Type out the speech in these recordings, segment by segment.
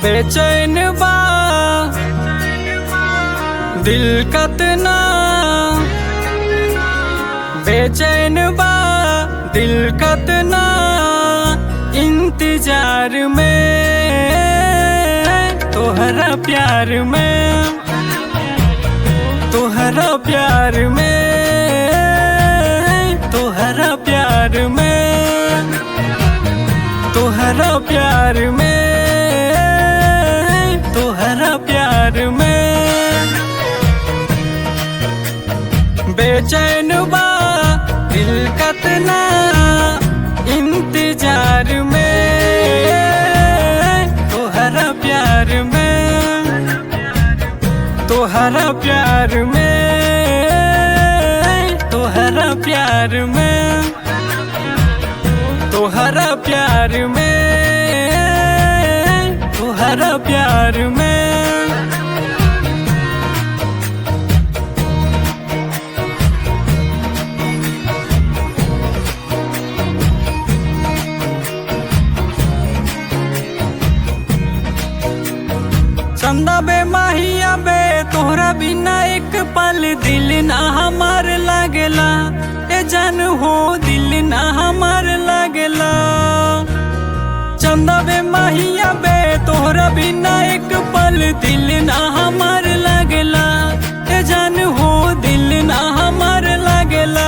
बेचैन बा दिल कतना, बेचैन बा दिल कतना इंतजार में, तोहरा प्यार में, तोहरा प्यार में, तोहरा प्यार में, तोहरा प्यार में, तोहरा प्यार में। बेचैन बा दिल कतना इंतजार में, तोहरा प्यार में, तोहरा प्यार में, तोहरा प्यार में, तोहरा प्यार में, तोहरा प्यार में। चंदा बे माहिया बे तोहरा बिना एक पल दिल ना हमार लागेला, ए जान हो दिल ना हमार लागेला। चंदा बे माहिया बे तोहरा बिना एक पल दिल ना हमार लागेला, ए जान हो दिल ना हमार लागेला।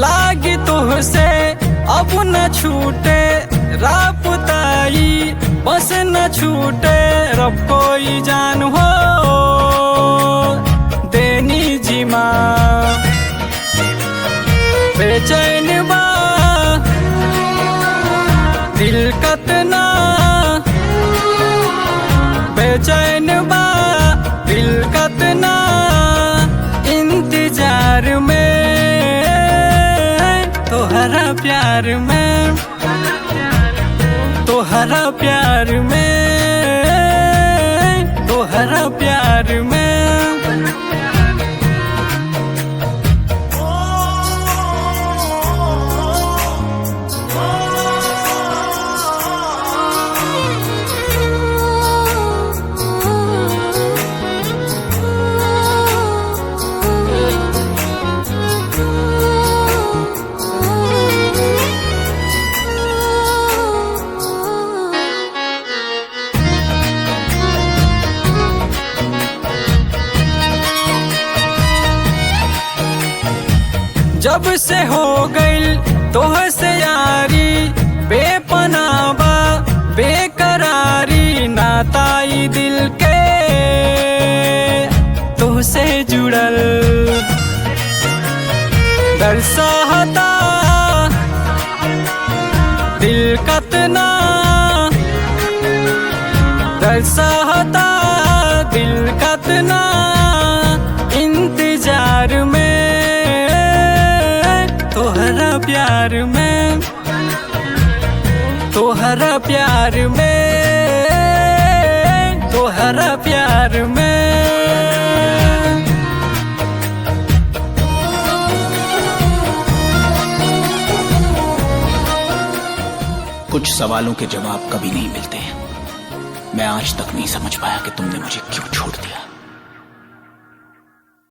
लागी तुहसे अब न छूटे रापुताई, बस न छूटे रब कोई जान हो देनी जिमा। बेचैन बा दिल कतना, बेचैन बा दिल कतना इंतजार में, तोहरा प्यार में, तोहरा प्यार में, तोहरा प्यार में। जब से हो गइल तोह से यारी, बेपनावा बेकरारी नाताई दिल के तोह से जुड़ल दर्शाता दिल कतना, दर्शाता दिल कतना इंतजार में, तोहरा प्यार में, तोहरा प्यार में, तोहरा प्यार में। कुछ सवालों के जवाब कभी नहीं मिलते हैं। मैं आज तक नहीं समझ पाया कि तुमने मुझे क्यों छोड़ दिया।